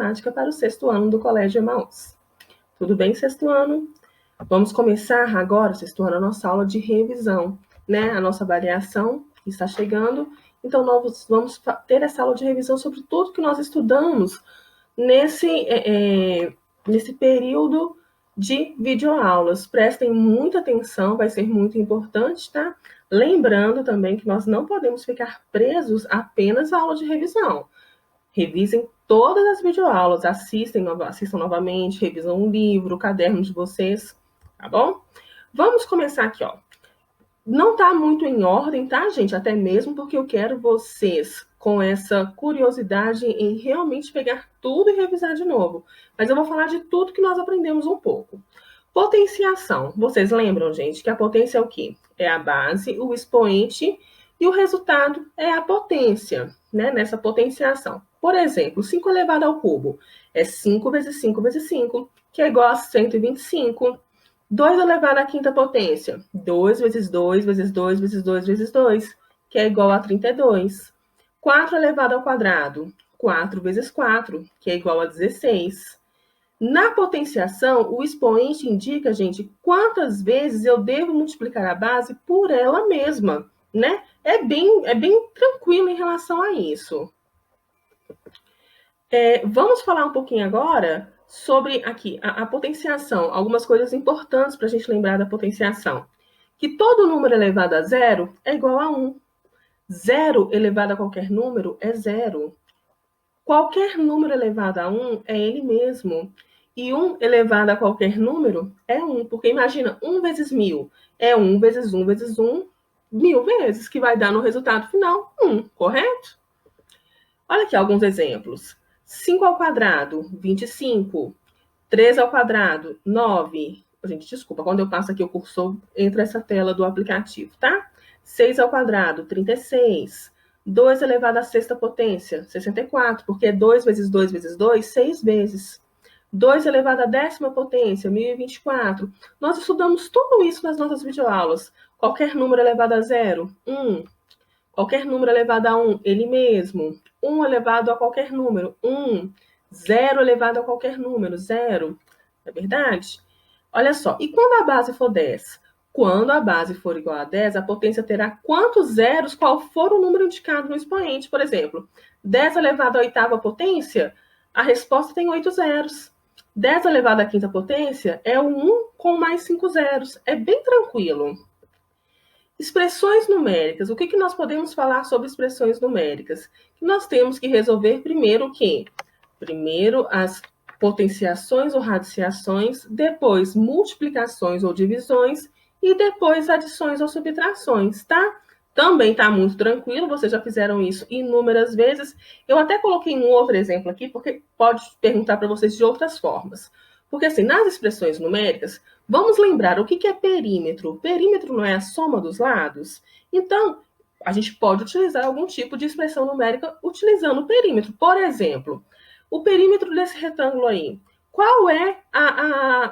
matemática para o 6º ano do Colégio Emaús. Tudo bem, 6º ano? Vamos começar agora, 6º ano, a nossa aula de revisão, né? A nossa avaliação está chegando, então nós vamos ter essa aula de revisão sobre tudo que nós estudamos nesse período de videoaulas. Prestem muita atenção, vai ser muito importante, tá? Lembrando também que nós não podemos ficar presos apenas à aula de revisão. Revisem todas as videoaulas, assistam novamente, revisam o livro, o caderno de vocês, tá bom? Vamos começar aqui, ó. Não tá muito em ordem, tá, gente? Até mesmo porque eu quero vocês com essa curiosidade em realmente pegar tudo e revisar de novo. Mas eu vou falar de tudo que nós aprendemos um pouco. Potenciação. Vocês lembram, gente, que a potência é o quê? É a base, o expoente e o resultado é a potência, né? Nessa potenciação. Por exemplo, 5 elevado ao cubo é 5 vezes 5 vezes 5, que é igual a 125. 2 elevado à quinta potência, 2 vezes 2 vezes 2 vezes 2 vezes 2, que é igual a 32. 4 elevado ao quadrado, 4 vezes 4, que é igual a 16. Na potenciação, o expoente indica, gente, quantas vezes eu devo multiplicar a base por ela mesma, né? É bem tranquilo em relação a isso. Vamos falar um pouquinho agora sobre aqui a potenciação, algumas coisas importantes para a gente lembrar da potenciação. Que todo número elevado a zero é igual a 1. Zero elevado a qualquer número é zero. Qualquer número elevado a 1 é ele mesmo. E 1 elevado a qualquer número é 1. Porque imagina, 1 vezes 1000 é 1 vezes 1 vezes 1, 1000 vezes, que vai dar no resultado final 1, correto? Olha aqui alguns exemplos. 5 ao quadrado, 25. 3 ao quadrado, 9. Gente, desculpa, quando eu passo aqui o cursor, entra essa tela do aplicativo, tá? 6 ao quadrado, 36. 2 elevado à sexta potência, 64, porque 2 vezes 2 vezes 2, 6 vezes. 2 elevado à décima potência, 1024. Nós estudamos tudo isso nas nossas videoaulas. Qualquer número elevado a zero, 1. Qualquer número elevado a 1, ele mesmo. 1 elevado a qualquer número, 1. 0 elevado a qualquer número, 0. Não é verdade? Olha só, e quando a base for 10? Quando a base for igual a 10, a potência terá quantos zeros, qual for o número indicado no expoente. Por exemplo, 10 elevado à oitava potência, a resposta tem 8 zeros. 10 elevado à quinta potência é o 1 com mais 5 zeros. É bem tranquilo. Expressões numéricas. O que nós podemos falar sobre expressões numéricas? Nós temos que resolver primeiro o quê? Primeiro as potenciações ou radiciações, depois multiplicações ou divisões e depois adições ou subtrações, tá? Também tá muito tranquilo, vocês já fizeram isso inúmeras vezes. Eu até coloquei um outro exemplo aqui, porque pode perguntar para vocês de outras formas. Porque assim, nas expressões numéricas, vamos lembrar o que é perímetro. O perímetro não é a soma dos lados? Então, a gente pode utilizar algum tipo de expressão numérica utilizando o perímetro. Por exemplo, o perímetro desse retângulo aí. Qual é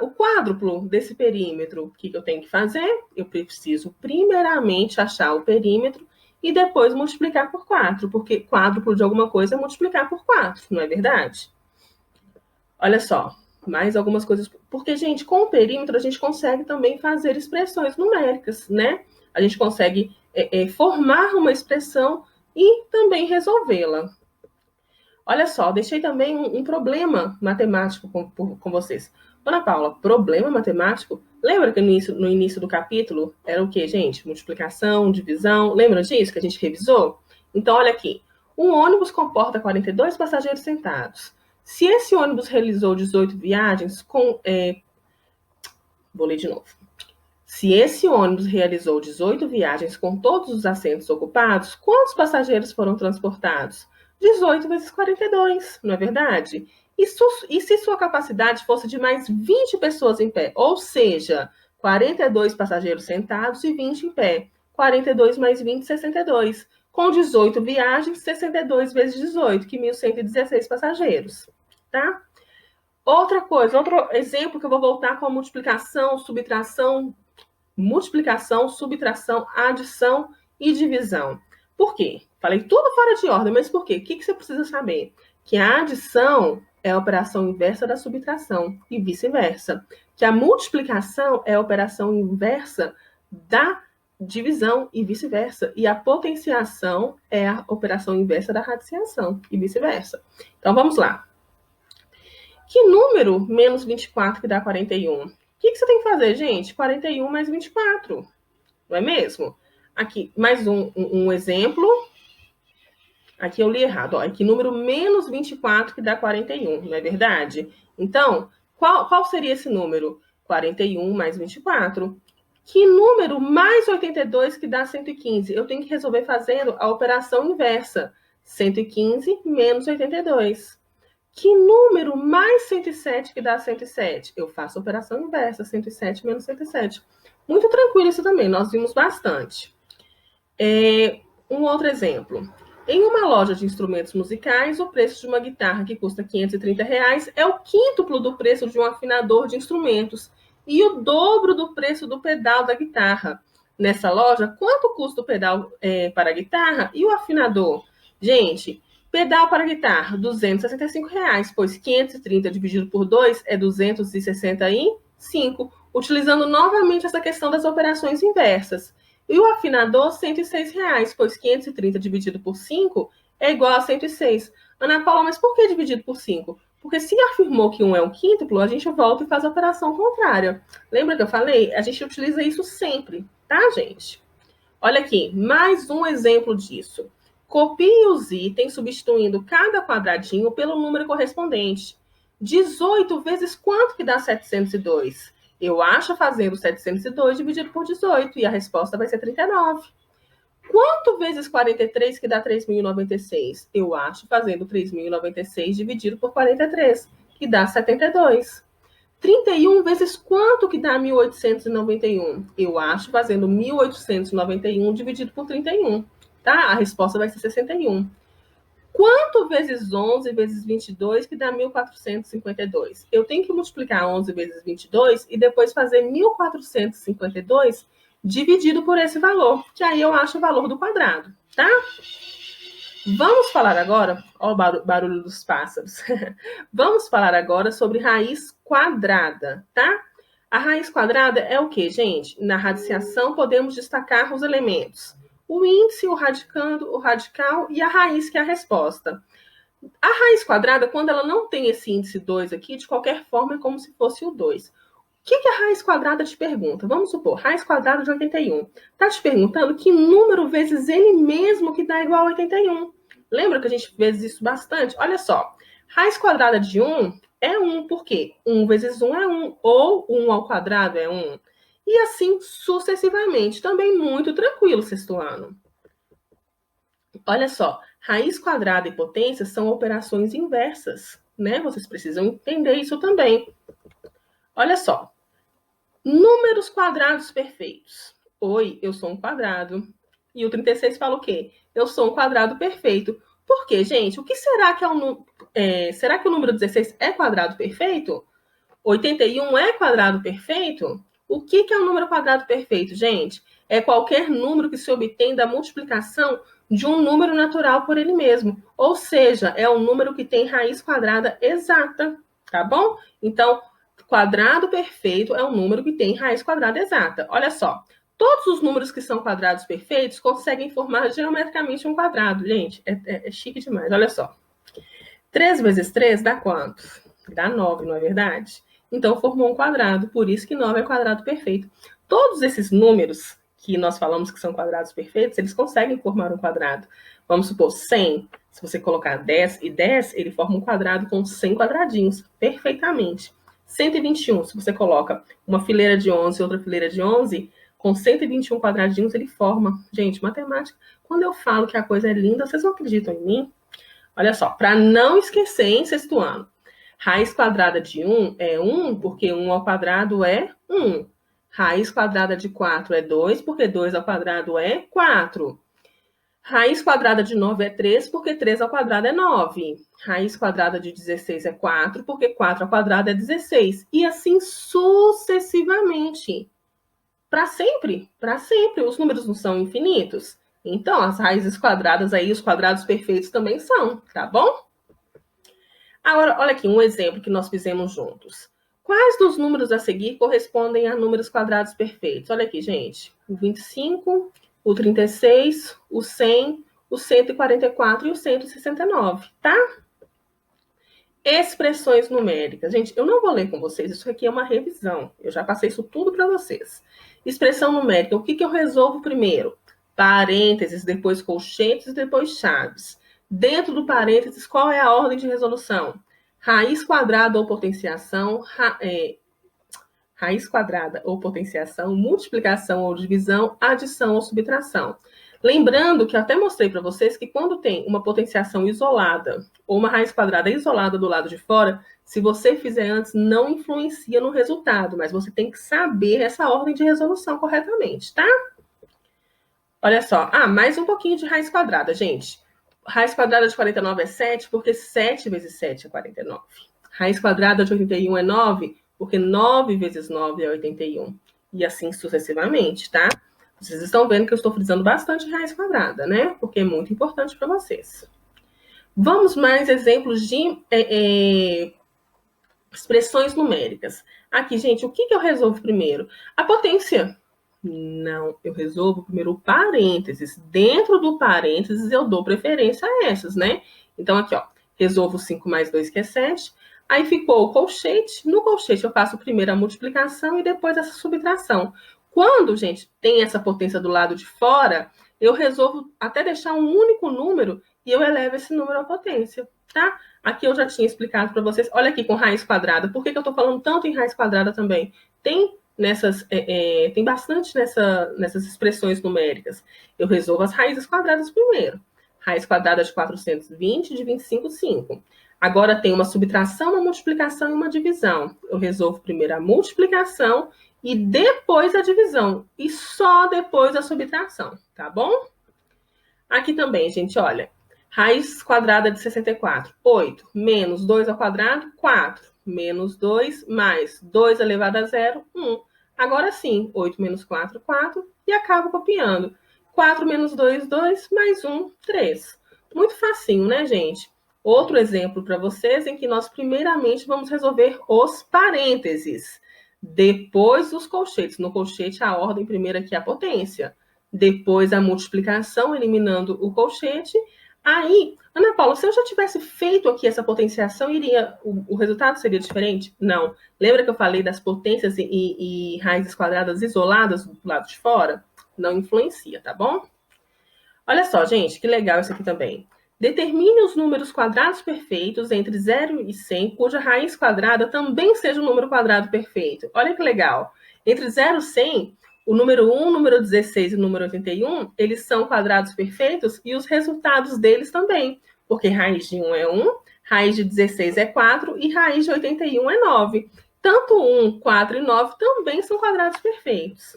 o quádruplo desse perímetro? O que eu tenho que fazer? Eu preciso primeiramente achar o perímetro e depois multiplicar por 4, porque quádruplo de alguma coisa é multiplicar por 4, não é verdade? Olha só, mais algumas coisas. Porque, gente, com o perímetro a gente consegue também fazer expressões numéricas, né? A gente consegue formar uma expressão e também resolvê-la. Olha só, deixei também um problema matemático com vocês. Ana Paula, problema matemático? Lembra que no início do capítulo era o quê, gente? Multiplicação, divisão. Lembra disso que a gente revisou? Então, olha aqui. Um ônibus comporta 42 passageiros sentados. Se esse ônibus realizou 18 viagens Vou ler de novo. Se esse ônibus realizou 18 viagens com todos os assentos ocupados, quantos passageiros foram transportados? 18 vezes 42, não é verdade? E se sua capacidade fosse de mais 20 pessoas em pé? Ou seja, 42 passageiros sentados e 20 em pé. 42 mais 20, 62. Com 18 viagens, 62 vezes 18, que 1.116 passageiros, tá? Outra coisa, outro exemplo que eu vou voltar com a multiplicação, subtração, adição e divisão. Por quê? Falei tudo fora de ordem, mas por quê? O que você precisa saber? Que a adição é a operação inversa da subtração e vice-versa. Que a multiplicação é a operação inversa da divisão e vice-versa. E a potenciação é a operação inversa da radiciação e vice-versa. Então, vamos lá. Que número menos 24 que dá 41? O que você tem que fazer, gente? 41 mais 24. Não é mesmo? Aqui, mais um exemplo. Aqui eu li errado. Ó. Que número menos 24 que dá 41, não é verdade? Então, qual seria esse número? 41 mais 24. Que número mais 82 que dá 115? Eu tenho que resolver fazendo a operação inversa. 115 menos 82. Que número mais 107 que dá 107? Eu faço a operação inversa. 107 menos 107. Muito tranquilo isso também. Nós vimos bastante. Um outro exemplo. Em uma loja de instrumentos musicais, o preço de uma guitarra que custa R$530 é o quíntuplo do preço de um afinador de instrumentos e o dobro do preço do pedal da guitarra. Nessa loja, quanto custa o pedal para a guitarra e o afinador? Gente, pedal para a guitarra, R$265, pois 530 dividido por 2 é 265, utilizando novamente essa questão das operações inversas. E o afinador, R$106, pois 530 dividido por 5 é igual a 106. Ana Paula, mas por que dividido por 5? Porque se afirmou que 1 é um quíntuplo, a gente volta e faz a operação contrária. Lembra que eu falei? A gente utiliza isso sempre, tá, gente? Olha aqui, mais um exemplo disso. Copie os itens substituindo cada quadradinho pelo número correspondente. 18 vezes quanto que dá 702? Eu acho fazendo 702 dividido por 18 e a resposta vai ser 39. Quanto vezes 43 que dá 3.096? Eu acho fazendo 3.096 dividido por 43, que dá 72. 31 vezes quanto que dá 1.891? Eu acho fazendo 1.891 dividido por 31, tá? A resposta vai ser 61. Quanto vezes 11 vezes 22 que dá 1.452? Eu tenho que multiplicar 11 vezes 22 e depois fazer 1.452 dividido por esse valor, que aí eu acho o valor do quadrado, tá? Vamos falar agora, ó o barulho dos pássaros. Vamos falar agora sobre raiz quadrada, tá? A raiz quadrada é o quê, gente? Na radiciação podemos destacar os elementos. O índice, o radicando, o radical e a raiz, que é a resposta. A raiz quadrada, quando ela não tem esse índice 2 aqui, de qualquer forma é como se fosse o 2. O que a raiz quadrada te pergunta? Vamos supor, raiz quadrada de 81. Está te perguntando que número vezes ele mesmo que dá igual a 81. Lembra que a gente fez isso bastante? Olha só, raiz quadrada de 1 é 1, por quê? 1 vezes 1 é 1, ou 1 ao quadrado é 1. E assim sucessivamente. Também muito tranquilo, sexto ano. Olha só, raiz quadrada e potência são operações inversas, né? Vocês precisam entender isso também. Olha só, números quadrados perfeitos. Oi, eu sou um quadrado. E o 36 fala o quê? Eu sou um quadrado perfeito. Por quê, gente? O que será que é um... será que o número 16 é quadrado perfeito? 81 é quadrado perfeito? O que é um número quadrado perfeito, gente? É qualquer número que se obtém da multiplicação de um número natural por ele mesmo. Ou seja, é um número que tem raiz quadrada exata, tá bom? Então, quadrado perfeito é um número que tem raiz quadrada exata. Olha só, todos os números que são quadrados perfeitos conseguem formar geometricamente um quadrado. Gente, é chique demais, olha só. 3 vezes 3 dá quanto? Dá 9, não é verdade? Então, formou um quadrado, por isso que 9 é quadrado perfeito. Todos esses números que nós falamos que são quadrados perfeitos, eles conseguem formar um quadrado. Vamos supor, 100. Se você colocar 10 e 10, ele forma um quadrado com 100 quadradinhos, perfeitamente. 121, se você coloca uma fileira de 11 e outra fileira de 11, com 121 quadradinhos, ele forma. Gente, matemática, quando eu falo que a coisa é linda, vocês não acreditam em mim? Olha só, para não esquecer, em sexto ano, raiz quadrada de 1 é 1, porque 1 ao quadrado é 1. Raiz quadrada de 4 é 2, porque 2 ao quadrado é 4. Raiz quadrada de 9 é 3, porque 3 ao quadrado é 9. Raiz quadrada de 16 é 4, porque 4 ao quadrado é 16. E assim sucessivamente. Para sempre, para sempre. Os números não são infinitos. Então, as raízes quadradas aí, os quadrados perfeitos também são, tá bom? Agora, olha aqui, um exemplo que nós fizemos juntos. Quais dos números a seguir correspondem a números quadrados perfeitos? Olha aqui, gente. O 25, o 36, o 100, o 144 e o 169, tá? Expressões numéricas. Gente, eu não vou ler com vocês, isso aqui é uma revisão. Eu já passei isso tudo para vocês. Expressão numérica, o que eu resolvo primeiro? Parênteses, depois colchetes, depois chaves. Dentro do parênteses, qual é a ordem de resolução? Raiz quadrada ou potenciação, raiz quadrada ou potenciação, multiplicação ou divisão, adição ou subtração. Lembrando que eu até mostrei para vocês que quando tem uma potenciação isolada ou uma raiz quadrada isolada do lado de fora, se você fizer antes, não influencia no resultado, mas você tem que saber essa ordem de resolução corretamente, tá? Olha só. Mais um pouquinho de raiz quadrada, gente. Raiz quadrada de 49 é 7, porque 7 vezes 7 é 49. Raiz quadrada de 81 é 9, porque 9 vezes 9 é 81. E assim sucessivamente, tá? Vocês estão vendo que eu estou frisando bastante raiz quadrada, né? Porque é muito importante para vocês. Vamos mais exemplos de expressões numéricas. Aqui, gente, o que eu resolvo primeiro? A potência. Não, eu resolvo primeiro o parênteses. Dentro do parênteses, eu dou preferência a essas, né? Então, aqui, ó, resolvo 5 mais 2, que é 7. Aí ficou o colchete. No colchete, eu faço primeiro a multiplicação e depois essa subtração. Quando, gente, tem essa potência do lado de fora, eu resolvo até deixar um único número e eu elevo esse número à potência, tá? Aqui eu já tinha explicado para vocês. Olha aqui com raiz quadrada. Por que eu estou falando tanto em raiz quadrada também? Tem bastante nessas expressões numéricas. Eu resolvo as raízes quadradas primeiro. Raiz quadrada de 420, de 25, 5. Agora tem uma subtração, uma multiplicação e uma divisão. Eu resolvo primeiro a multiplicação e depois a divisão. E só depois a subtração, tá bom? Aqui também, gente, olha. Raiz quadrada de 64, 8. Menos 2 ao quadrado, 4. Menos 2 mais 2 elevado a zero, 1. Agora sim, 8 menos 4, 4. E acabo copiando. 4 menos 2, 2. Mais 1, 3. Muito facinho, né, gente? Outro exemplo para vocês em que nós primeiramente vamos resolver os parênteses. Depois dos colchetes. No colchete, a ordem primeira aqui é a potência. Depois a multiplicação, eliminando o colchete. Aí, Ana Paula, se eu já tivesse feito aqui essa potenciação, o resultado seria diferente? Não. Lembra que eu falei das potências e raízes quadradas isoladas do lado de fora? Não influencia, tá bom? Olha só, gente, que legal isso aqui também. Determine os números quadrados perfeitos entre 0 e 100, cuja raiz quadrada também seja um número quadrado perfeito. Olha que legal. Entre 0 e 100, o número 1, o número 16 e o número 81, eles são quadrados perfeitos e os resultados deles também. Porque raiz de 1 é 1, raiz de 16 é 4 e raiz de 81 é 9. Tanto 1, 4 e 9 também são quadrados perfeitos.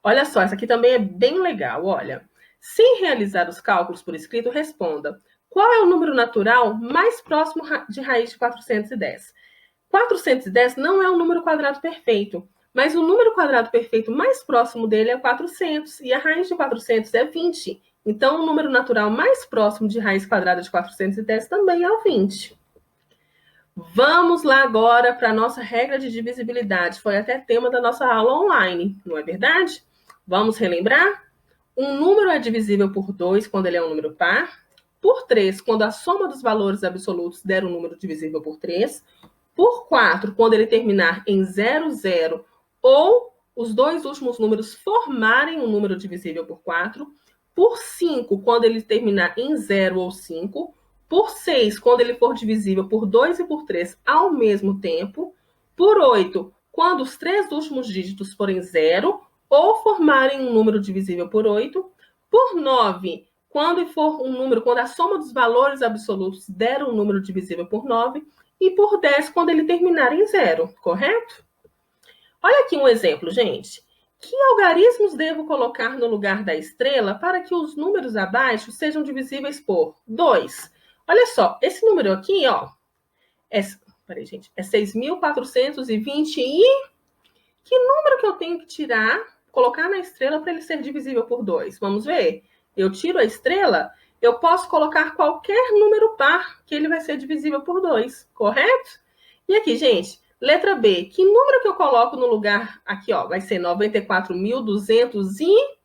Olha só, essa aqui também é bem legal, olha. Sem realizar os cálculos por escrito, responda. Qual é o número natural mais próximo de raiz de 410? 410 não é um número quadrado perfeito, mas o número quadrado perfeito mais próximo dele é 400, e a raiz de 400 é 20. Então, o número natural mais próximo de raiz quadrada de 410 também é o 20. Vamos lá agora para a nossa regra de divisibilidade. Foi até tema da nossa aula online, não é verdade? Vamos relembrar? Um número é divisível por 2 quando ele é um número par, por 3 quando a soma dos valores absolutos der um número divisível por 3, por 4 quando ele terminar em 0, 0, ou os dois últimos números formarem um número divisível por 4, por 5 quando ele terminar em 0 ou 5, por 6 quando ele for divisível por 2 e por 3 ao mesmo tempo, por 8 quando os três últimos dígitos forem 0, ou formarem um número divisível por 8, por 9, quando for um número, quando a soma dos valores absolutos der um número divisível por 9, e por 10, quando ele terminar em 0, correto? Olha aqui um exemplo, gente. Que algarismos devo colocar no lugar da estrela para que os números abaixo sejam divisíveis por 2? Olha só, esse número aqui, ó, é 6.420 e... Que número que eu tenho que tirar, colocar na estrela para ele ser divisível por 2? Vamos ver? Eu tiro a estrela, eu posso colocar qualquer número par que ele vai ser divisível por 2, correto? E aqui, gente, letra B, que número que eu coloco no lugar aqui, ó, vai ser 94.200 e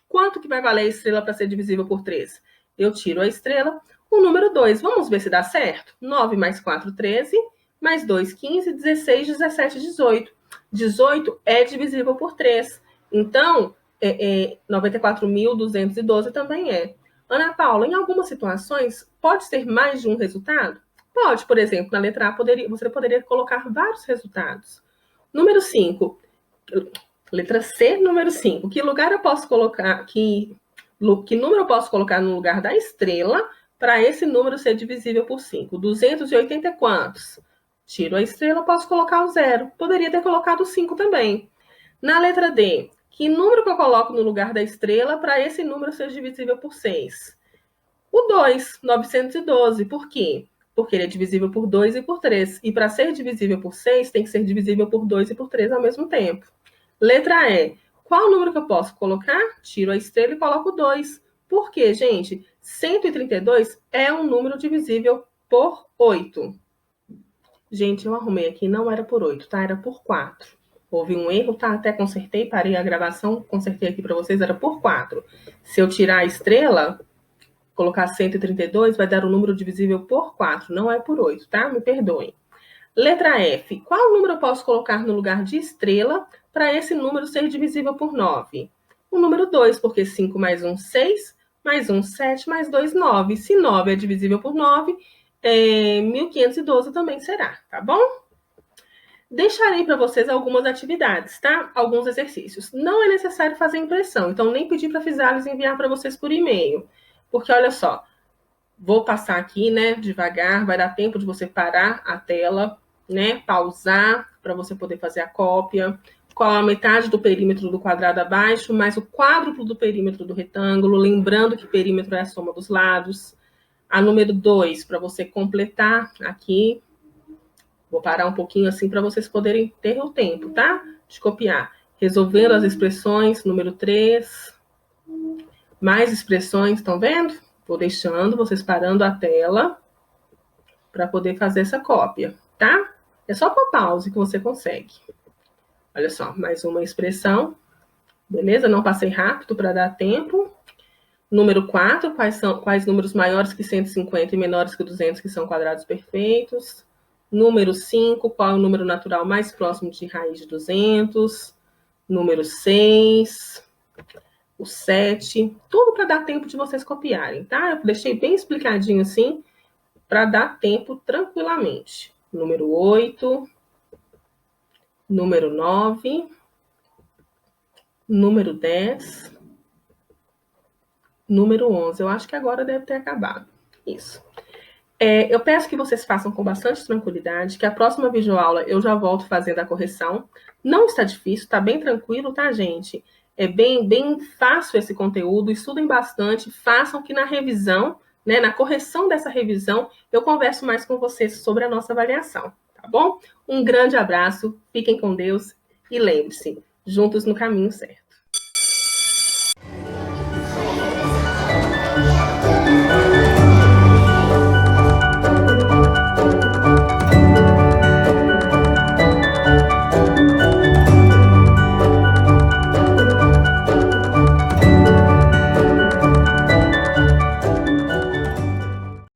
quanto que vai valer a estrela para ser divisível por 3? Eu tiro a estrela, o número 2. Vamos ver se dá certo? 9 mais 4, 13, mais 2, 15, 16, 17, 18. 18 é divisível por 3. Então, 94.212 também é. Ana Paula, em algumas situações, pode ser mais de um resultado? Pode, por exemplo, na letra A, você poderia colocar vários resultados. Número 5. Letra C, número 5. Que lugar eu posso colocar, que número eu posso colocar no lugar da estrela para esse número ser divisível por 5? 280 é quantos? Tiro a estrela, posso colocar o 0. Poderia ter colocado o 5 também. Na letra D, que número que eu coloco no lugar da estrela para esse número ser divisível por 6? O 2, 912. Por quê? Porque ele é divisível por 2 e por 3. E para ser divisível por 6, tem que ser divisível por 2 e por 3 ao mesmo tempo. Letra E. Qual número que eu posso colocar? Tiro a estrela e coloco 2. Por quê, gente? 132 é um número divisível por 8. Gente, eu arrumei aqui, não era por 8, tá? Era por 4. Houve um erro, tá? Até consertei, parei a gravação, consertei aqui para vocês, era por 4. Se eu tirar a estrela, colocar 132, vai dar o número divisível por 4, não é por 8, tá? Me perdoem. Letra F. Qual número eu posso colocar no lugar de estrela para esse número ser divisível por 9? O número 2, porque 5 mais 1, 6, mais 1, 7, mais 2, 9. Se 9 é divisível por 9, 1512 também será, tá bom? Deixarei para vocês algumas atividades, tá? Alguns exercícios. Não é necessário fazer impressão, então nem pedir para a Physalis enviar para vocês por e-mail. Porque, olha só, vou passar aqui, né, devagar, vai dar tempo de você parar a tela, né, pausar para você poder fazer a cópia. Qual a metade do perímetro do quadrado abaixo, mais o quádruplo do perímetro do retângulo, lembrando que perímetro é a soma dos lados. A número 2, para você completar aqui. Vou parar um pouquinho assim para vocês poderem ter o tempo, tá? De copiar. Resolvendo as expressões, número 3. Mais expressões, estão vendo? Vou deixando, vocês parando a tela para poder fazer essa cópia, tá? É só por pause que você consegue. Olha só, mais uma expressão. Beleza? Não passei rápido para dar tempo. Número 4, quais números maiores que 150 e menores que 200 que são quadrados perfeitos? Número 5, qual é o número natural mais próximo de raiz de 200? Número 6, o 7, tudo para dar tempo de vocês copiarem, tá? Eu deixei bem explicadinho assim, para dar tempo tranquilamente. Número 8, número 9, número 10, número 11. Eu acho que agora deve ter acabado. Isso. Eu peço que vocês façam com bastante tranquilidade, que a próxima videoaula eu já volto fazendo a correção. Não está difícil, está bem tranquilo, tá, gente? É bem fácil esse conteúdo, estudem bastante, façam que na revisão, né, na correção dessa revisão, eu converso mais com vocês sobre a nossa avaliação, tá bom? Um grande abraço, fiquem com Deus e lembre-se, juntos no caminho certo.